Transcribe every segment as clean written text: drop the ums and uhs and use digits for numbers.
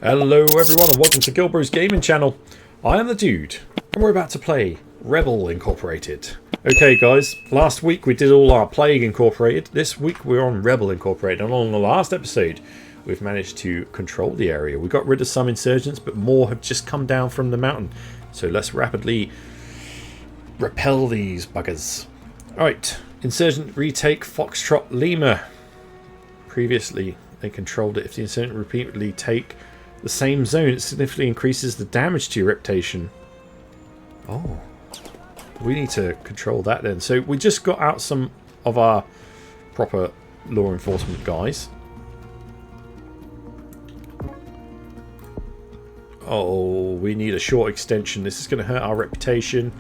Hello everyone and welcome to GilBroz gaming channel. I am the dude and we're about to play Rebel Incorporated. Okay guys, last week we did all our Plague Incorporated. This week we're on Rebel Incorporated, and on the last episode we've managed to control the area. We got rid of some insurgents, but more have just come down from the mountain. So let's rapidly repel these buggers. Alright, insurgent retake Foxtrot Lima. Previously they controlled it. If the insurgent repeatedly take the same zone, it significantly increases the damage to your reputation. Oh, we need to control that then. So we just got out some of our proper law enforcement guys. Oh, we need a short extension. This is going to hurt our reputation.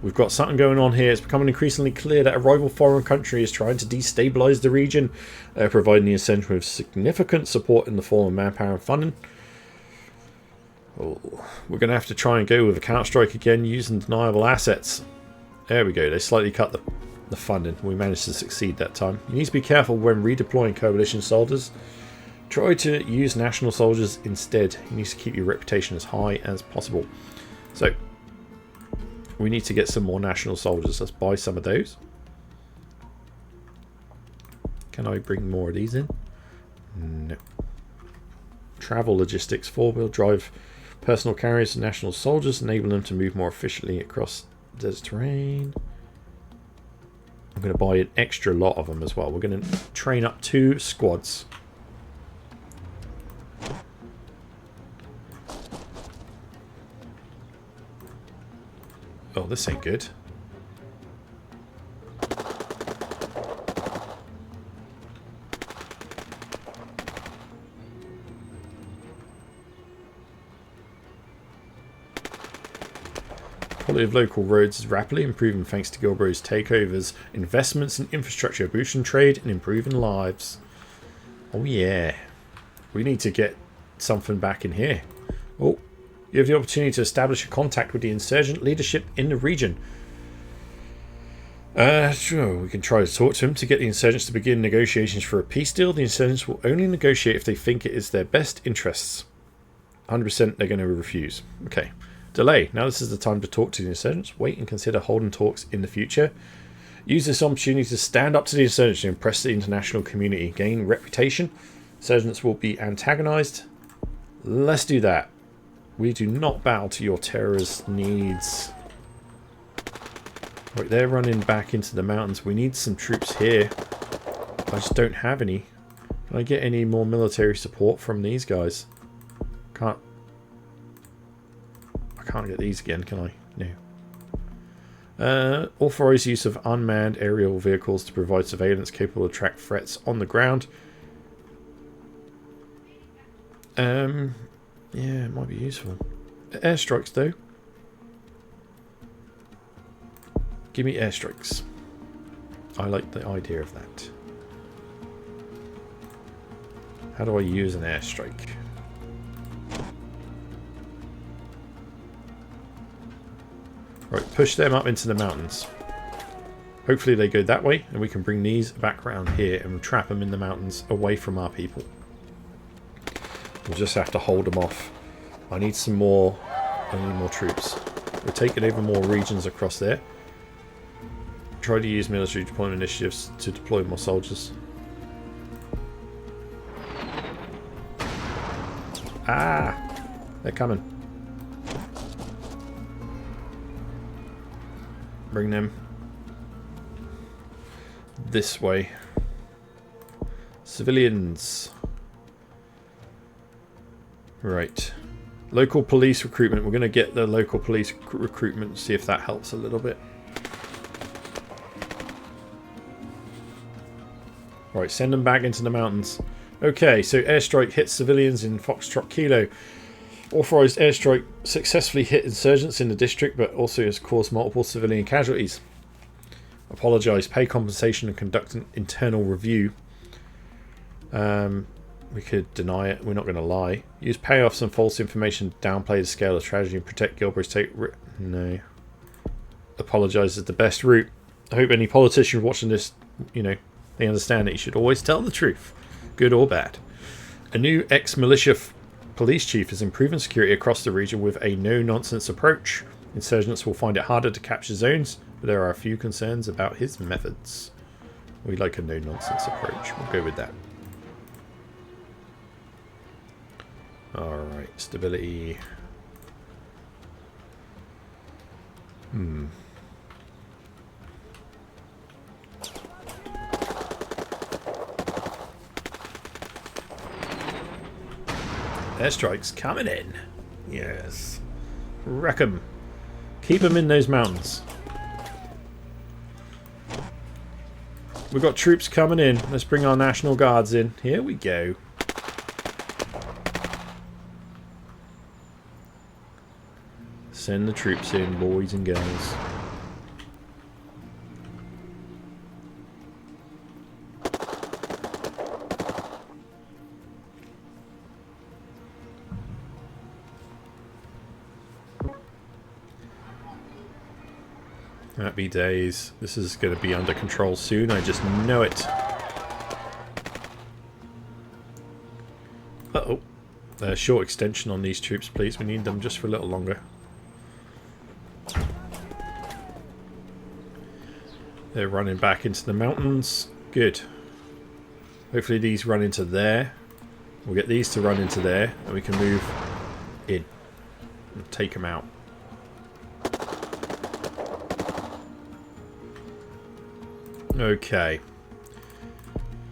We've got something going on here. It's becoming increasingly clear that a rival foreign country is trying to destabilise the region. They're providing the insurgent with significant support in the form of manpower and funding. Oh, we're going to have to try and go with a counterstrike again using deniable assets. There we go. They slightly cut the funding. We managed to succeed that time. You need to be careful when redeploying coalition soldiers. Try to use national soldiers instead. You need to keep your reputation as high as possible. So we need to get some more national soldiers. Let's buy some of those. Can I bring more of these in? No. Travel logistics, four-wheel drive personal carriers and national soldiers, enable them to move more efficiently across desert terrain. I'm going to buy an extra lot of them as well. We're going to train up 2 squads. Oh, this ain't good. Quality of local roads is rapidly improving thanks to GilBroz takeovers, investments in infrastructure, boosting trade and improving lives. Oh yeah. We need to get something back in here. Oh. You have the opportunity to establish a contact with the insurgent leadership in the region. Sure, we can try to talk to him to get the insurgents to begin negotiations for a peace deal. The insurgents will only negotiate if they think it is their best interests. 100% they're going to refuse. Okay. Delay. Now this is the time to talk to the insurgents. Wait and consider holding talks in the future. Use this opportunity to stand up to the insurgents and impress the international community. Gain reputation. Insurgents will be antagonized. Let's do that. We do not bow to your terrorist needs. Right, they're running back into the mountains. We need some troops here. I just don't have any. Can I get any more military support from these guys? I can't get these again, can I? No. Authorise use of unmanned aerial vehicles to provide surveillance capable of track threats on the ground. Yeah, it might be useful. Airstrikes, though. Give me airstrikes. I like the idea of that. How do I use an airstrike? Right, push them up into the mountains. Hopefully they go that way, and we can bring these back around here and trap them in the mountains away from our people. We'll just have to hold them off. I need some more. I need more troops. We're taking over more regions across there. Try to use military deployment initiatives to deploy more soldiers. Ah! They're coming. Bring them this way. Civilians. Right. Local police recruitment. We're going to get the local police recruitment, see if that helps a little bit. Right, send them back into the mountains. Okay, so airstrike hits civilians in Foxtrot Kilo. Authorised airstrike successfully hit insurgents in the district, but also has caused multiple civilian casualties. Apologise. Pay compensation and conduct an internal review. We could deny it. We're not going to lie. Use payoffs and false information to downplay the scale of tragedy and protect GilBroz. No. Apologise is the best route. I hope any politician watching this, you know, they understand that you should always tell the truth, good or bad. A new ex-militia police chief is improving security across the region with a no-nonsense approach. Insurgents will find it harder to capture zones, but there are a few concerns about his methods. We like a no-nonsense approach. We'll go with that. Alright, stability. Airstrikes coming in. Yes. Wreck 'em. Keep them in those mountains. We've got troops coming in. Let's bring our National Guards in. Here we go. Send the troops in, boys and girls. Happy days. This is going to be under control soon. I just know it. Uh-oh. Short extension on these troops, please. We need them just for a little longer. They're running back into the mountains. Good. Hopefully these run into there. We'll get these to run into there, and we can move in and take them out. Okay.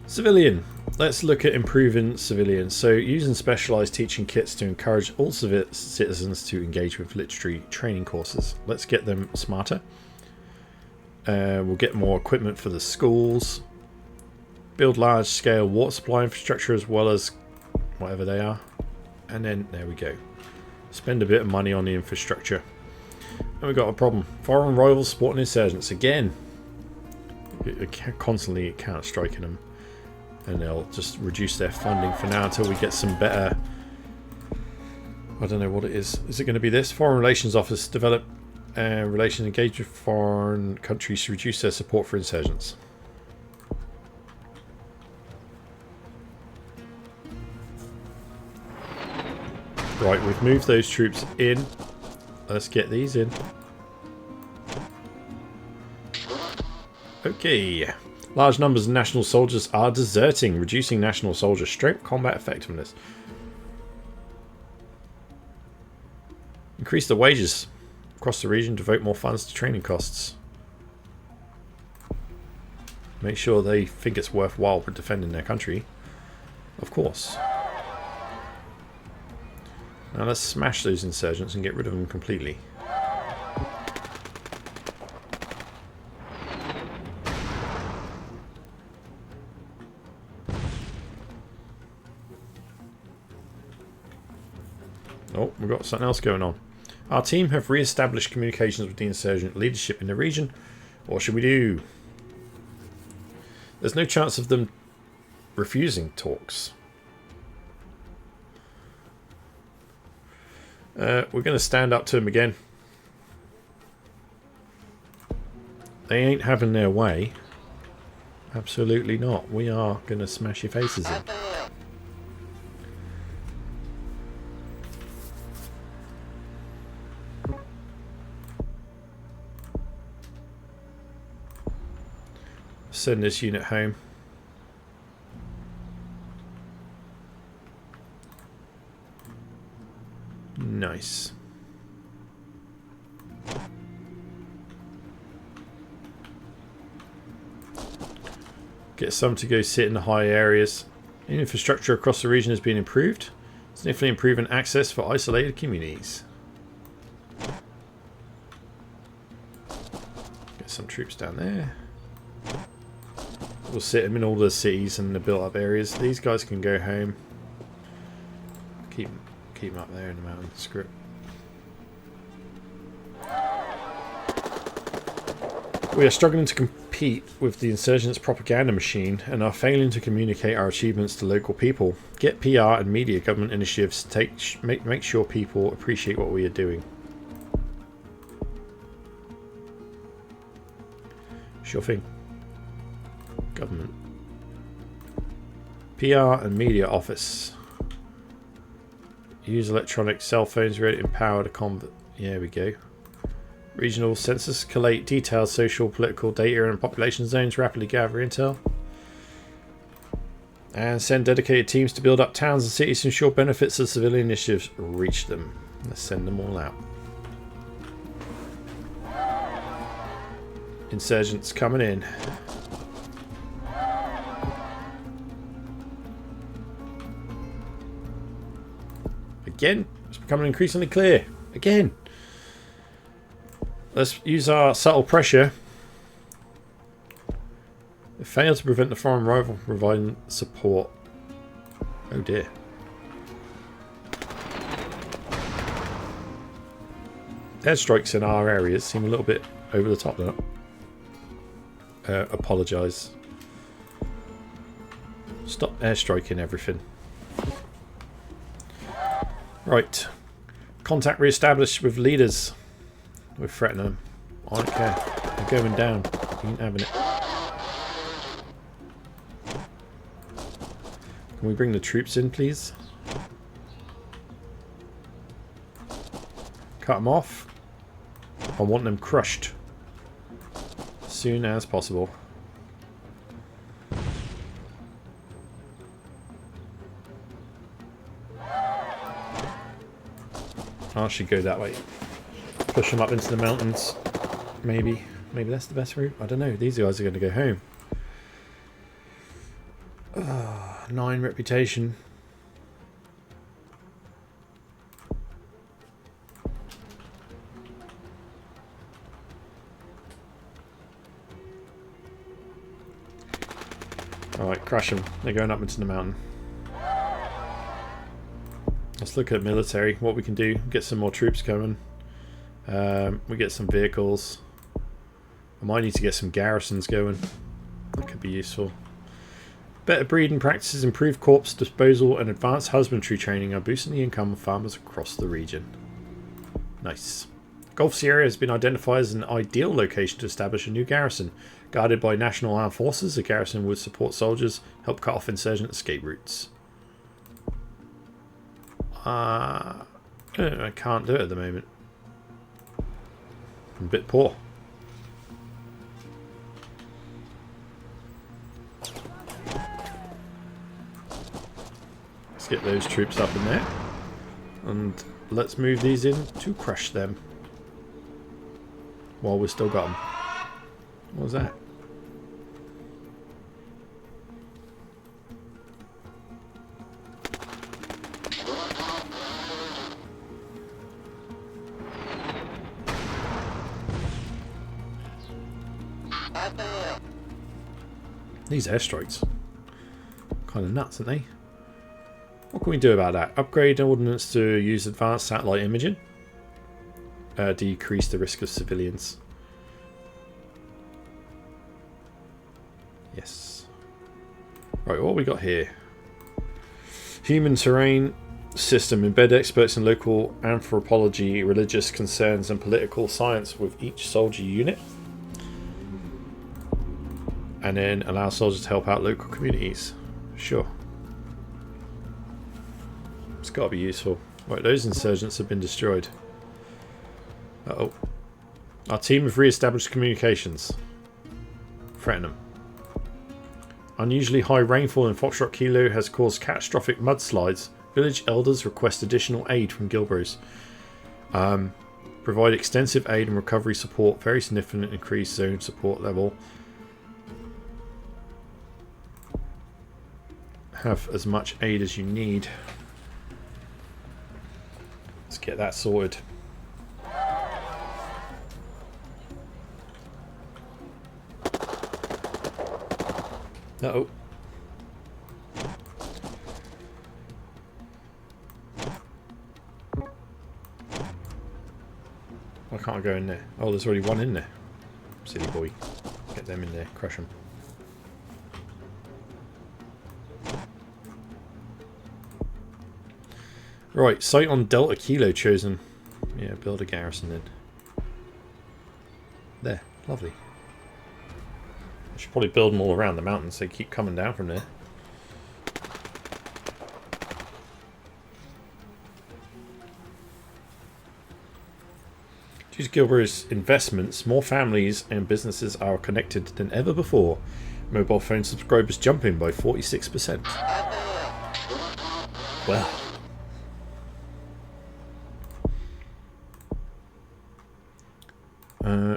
Civilian. Let's look at improving civilians. So using specialised teaching kits to encourage all citizens to engage with literary training courses. Let's get them smarter. We'll get more equipment for the schools. Build large scale water supply infrastructure as well as whatever they are. And then there we go. Spend a bit of money on the infrastructure. And we've got a problem. Foreign rivals supporting insurgents again. Constantly counter-striking them, and they'll just reduce their funding for now until we get some better. I don't know what it is. Is it going to be this? Foreign Relations Office develop relations engage with foreign countries to reduce their support for insurgents. Right, we've moved those troops in. Let's get these in. Okay. Large numbers of national soldiers are deserting, reducing national soldier strength, combat effectiveness. Increase the wages across the region, devote more funds to training costs. Make sure they think it's worthwhile for defending their country. Of course. Now let's smash those insurgents and get rid of them completely. Oh, we've got something else going on. Our team have re-established communications with the insurgent leadership in the region. What should we do? There's no chance of them refusing talks. We're going to stand up to them again. They ain't having their way. Absolutely not. We are going to smash your faces in. Send this unit home. Nice. Get some to go sit in the high areas. Infrastructure across the region has been improved, significantly improving access for isolated communities. Get some troops down there. We'll sit them in all the cities and the built-up areas. These guys can go home. Keep them up there in the mountain. Screw it. We are struggling to compete with the insurgents' propaganda machine and are failing to communicate our achievements to local people. Get PR and media government initiatives to make sure people appreciate what we are doing. Sure thing. Government. PR and media office. Use electronic cell phones ready to empower the combat. There we go. Regional census. Collate detailed social, political data and population zones. Rapidly gather intel. And send dedicated teams to build up towns and cities to ensure benefits of civilian initiatives reach them. Let's send them all out. Insurgents coming in. Again, it's becoming increasingly clear. Again. Let's use our subtle pressure. It failed to prevent the foreign rival from providing support. Oh dear. Airstrikes in our areas seem a little bit over the top now. Apologise. Stop airstriking everything. Right. Contact re-established with leaders. We're threatening them. I don't care. They're going down. You ain't having it. Can we bring the troops in, please? Cut them off. I want them crushed. As soon as possible. I should go that way. Push them up into the mountains. Maybe. Maybe that's the best route. I don't know. These guys are going to go home. 9 reputation. Alright, crush them. They're going up into the mountain. Let's look at military. What we can do. Get some more troops coming. We get some vehicles. I might need to get some garrisons going. That could be useful. Better breeding practices, improved corpse disposal and advanced husbandry training are boosting the income of farmers across the region. Nice. Gulf Sierra has been identified as an ideal location to establish a new garrison. Guarded by National Armed Forces, the garrison would support soldiers, help cut off insurgent escape routes. I can't do it at the moment. I'm a bit poor. Let's get those troops up in there. And let's move these in to crush them. While we've still got them. What was that? These airstrikes. Kind of nuts, aren't they? What can we do about that? Upgrade ordnance to use advanced satellite imaging. Decrease the risk of civilians. Yes. Right, what we got here? Human terrain system. Embed experts in local anthropology, religious concerns and political science with each soldier unit. And then allow soldiers to help out local communities. Sure. It's got to be useful. Right, those insurgents have been destroyed. Uh-oh. Our team have re-established communications. Threaten them. Unusually high rainfall in Foxtrot Kilo has caused catastrophic mudslides. Village elders request additional aid from GilBroz. Provide extensive aid and recovery support. Very significant increased zone support level. Have as much aid as you need. Let's get that sorted. Uh-oh. Why can't I go in there? Oh, there's already one in there. Silly boy. Get them in there. Crush them. Right, site on Delta Kilo chosen. Yeah, build a garrison then. There, lovely. I should probably build them all around the mountains so they keep coming down from there. Due to GilBroz investments, more families and businesses are connected than ever before. Mobile phone subscribers jumping by 46%. Well.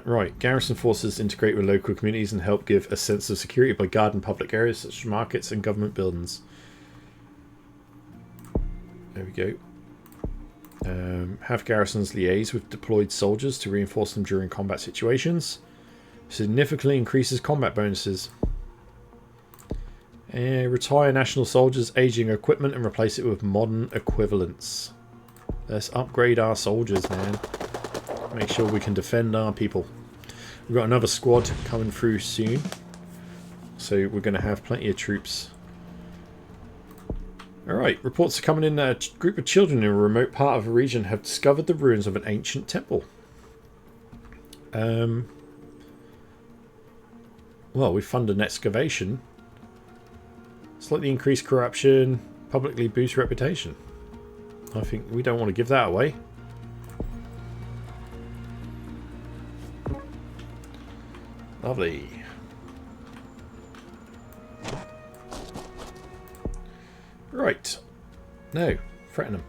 Right, garrison forces integrate with local communities and help give a sense of security by guarding public areas such as markets and government buildings. There we go. Have garrisons liaise with deployed soldiers to reinforce them during combat situations. Significantly increases combat bonuses. Retire national soldiers' aging equipment and replace it with modern equivalents. Let's upgrade our soldiers, man. Make sure we can defend our people. We've got another squad coming through soon, so we're going to have plenty of troops. Alright, reports are coming in that a group of children in a remote part of a region have discovered the ruins of an ancient temple. Well, we fund an excavation. Slightly increase corruption, publicly boost reputation. I think we don't want to give that away. Lovely. Right. No. Threaten them.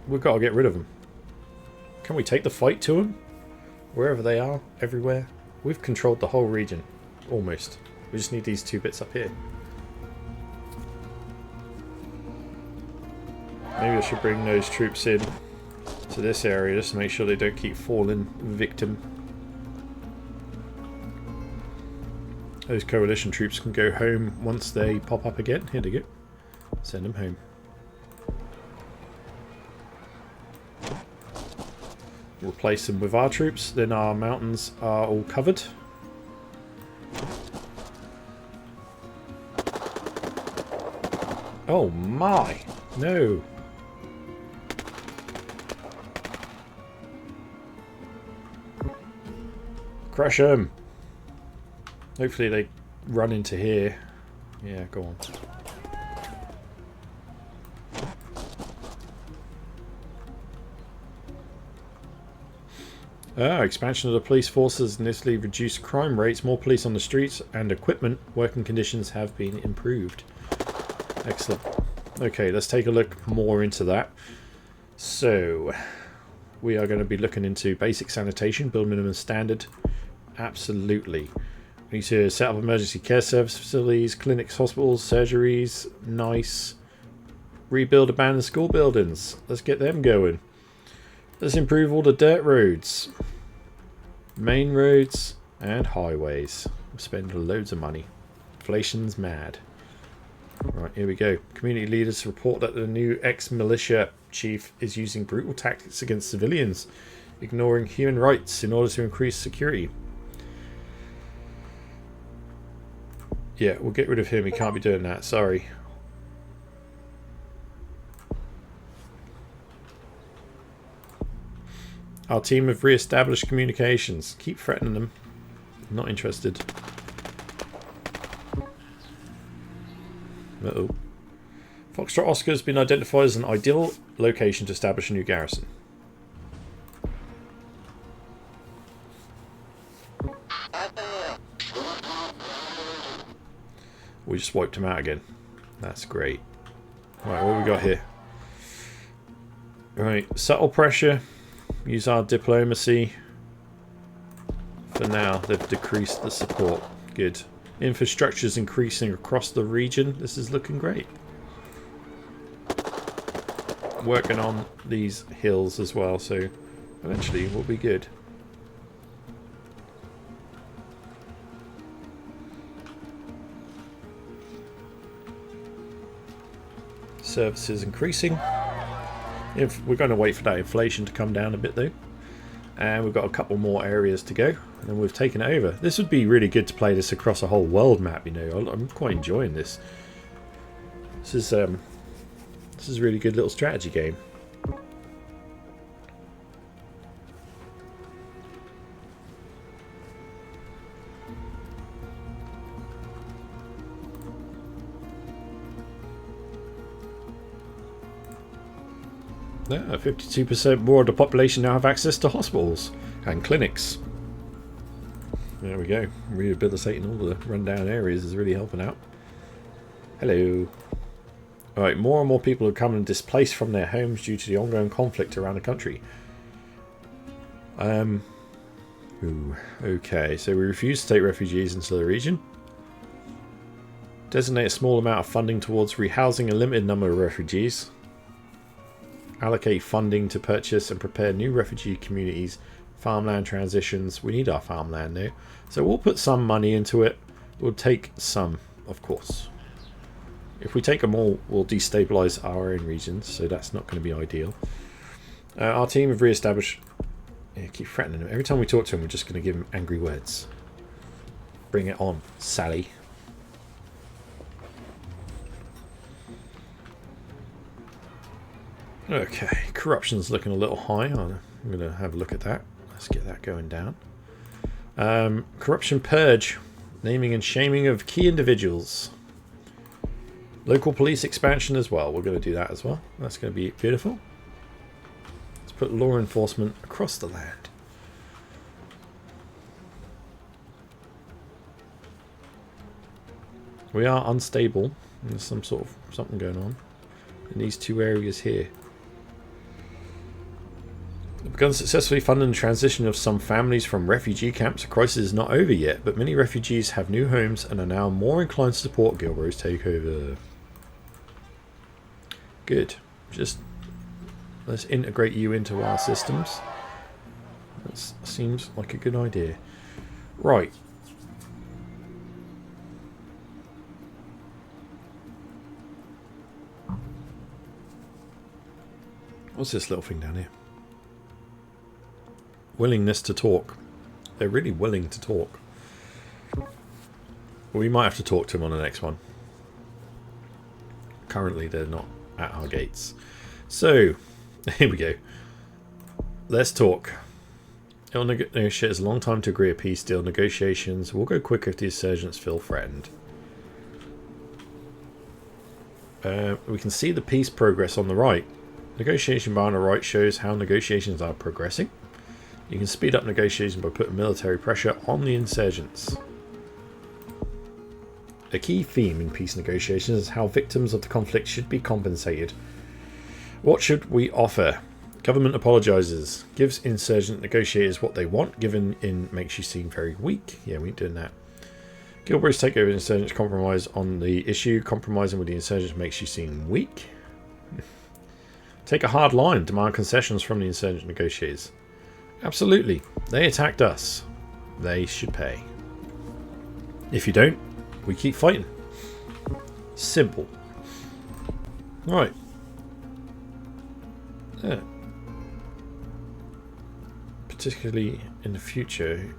We've got to get rid of them. Can we take the fight to them? Wherever they are. Everywhere. We've controlled the whole region. Almost. We just need these two bits up here. Maybe I should bring those troops in to this area just to make sure they don't keep falling victim. Those coalition troops can go home once they pop up again. Here they go. Send them home. Replace them with our troops. Then our mountains are all covered. Oh my! No! Crush them! Hopefully they run into here. Yeah, go on. Expansion of the police forces initially reduced crime rates, more police on the streets, and equipment working conditions have been improved. Excellent. Okay, let's take a look more into that. So, we are going to be looking into basic sanitation, build minimum standard. Absolutely. We need to set up emergency care service facilities, clinics, hospitals, surgeries. Nice. Rebuild abandoned school buildings. Let's get them going. Let's improve all the dirt roads, main roads, and highways. We'll spend loads of money. Inflation's mad. Right, here we go. Community leaders report that the new ex-militia chief is using brutal tactics against civilians, ignoring human rights in order to increase security. Yeah, we'll get rid of him. He can't be doing that. Sorry. Our team have re-established communications. Keep threatening them. Not interested. Uh-oh. Foxtrot Oscar has been identified as an ideal location to establish a new garrison. We just wiped him out again. That's great. Right, what have we got here? Right, subtle pressure. Use our diplomacy. For now, they've decreased the support. Good. Infrastructure is increasing across the region. This is looking great. Working on these hills as well, so eventually we'll be good. Services increasing. If we're going to wait for that inflation to come down a bit though. And we've got a couple more areas to go, and then we've taken it over. This would be really good to play this across a whole world map, you know. I'm quite enjoying this. This is a really good little strategy game. Yeah, 52% more of the population now have access to hospitals and clinics. There we go. Rehabilitating all the rundown areas is really helping out. Hello. Alright, more and more people are coming displaced from their homes due to the ongoing conflict around the country. Okay, so we refuse to take refugees into the region. Designate a small amount of funding towards rehousing a limited number of refugees. Allocate funding to purchase and prepare new refugee communities. Farmland transitions. We need our farmland now. So we'll put some money into it. We'll take some, of course. If we take them all, we'll destabilise our own regions. So that's not going to be ideal. Our team have re-established... Yeah, keep threatening him. Every time we talk to him, we're just going to give him angry words. Bring it on, Sally. Okay, corruption's looking a little high. I'm going to have a look at that. Let's get that going down. Corruption purge. Naming and shaming of key individuals. Local police expansion as well. We're going to do that as well. That's going to be beautiful. Let's put law enforcement across the land. We are unstable. There's some sort of something going on in these two areas here. We've begun successfully funding the transition of some families from refugee camps. The crisis is not over yet, but many refugees have new homes and are now more inclined to support GilBroz takeover. Good. Just let's integrate you into our systems. That seems like a good idea. Right. What's this little thing down here? Willingness to talk. They're really willing to talk. We might have to talk to them on the next one. Currently they're not at our gates. So, here we go. Let's talk. It'll negotiate as a long time to agree a peace deal. Negotiations will go quicker if the insurgents feel threatened. We can see the peace progress on the right. Negotiation bar on the right shows how negotiations are progressing. You can speed up negotiations by putting military pressure on the insurgents. A key theme in peace negotiations is how victims of the conflict should be compensated. What should we offer? Government apologises. Gives insurgent negotiators what they want. Given in makes you seem very weak. Yeah, we ain't doing that. GilBroz take over insurgents compromise on the issue. Compromising with the insurgents makes you seem weak. Take a hard line. Demand concessions from the insurgent negotiators. Absolutely. They attacked us. They should pay. If you don't, we keep fighting. Simple. Right. Yeah. Particularly in the future.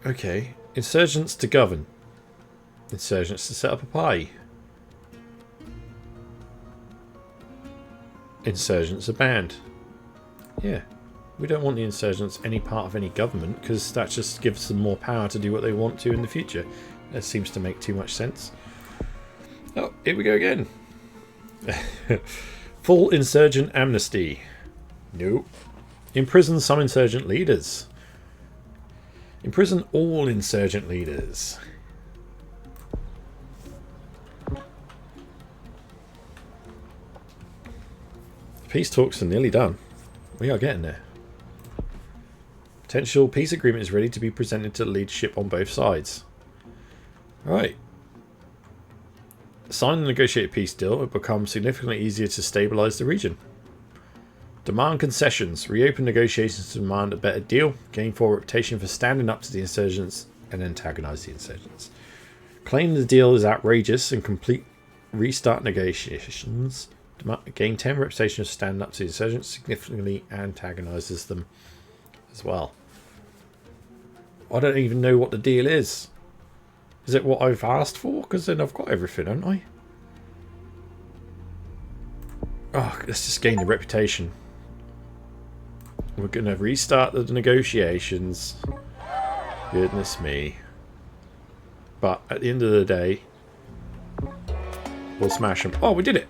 Okay. Insurgents to govern. Insurgents to set up a pie. Insurgents are banned. Yeah, we don't want the insurgents any part of any government because that just gives them more power to do what they want to in the future. That seems to make too much sense. Oh, here we go again. Full insurgent amnesty. No. Imprison some insurgent leaders. Imprison all insurgent leaders. Peace talks are nearly done. We are getting there. Potential peace agreement is ready to be presented to the leadership on both sides. Right. Sign and negotiate a peace deal. It will become significantly easier to stabilise the region. Demand concessions. Reopen negotiations to demand a better deal. Gain full reputation for standing up to the insurgents and antagonise the insurgents. Claim the deal is outrageous and complete restart negotiations. Gain 10 reputation of standing up to the insurgents, significantly antagonises them as well. I don't even know what the deal is. Is it what I've asked for? Because then I've got everything, haven't I? Oh, let's just gain the reputation. We're going to restart the negotiations. Goodness me. But at the end of the day, we'll smash them. Oh, we did it!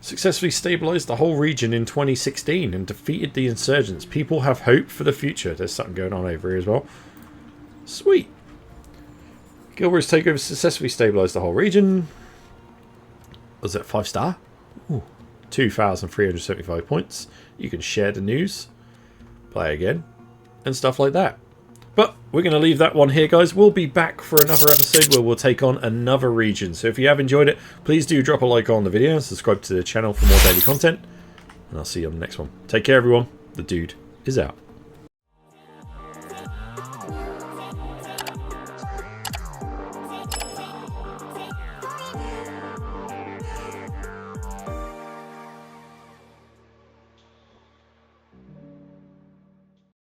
Successfully stabilised the whole region in 2016 and defeated the insurgents. People have hope for the future. There's something going on over here as well. Sweet. GilBroz takeover successfully stabilised the whole region. Was that 5-star? Ooh, 2,375 points. You can share the news, play again, and stuff like that. But we're going to leave that one here, guys. We'll be back for another episode where we'll take on another region. So if you have enjoyed it, please do drop a like on the video and subscribe to the channel for more daily content. And I'll see you on the next one. Take care, everyone. The dude is out.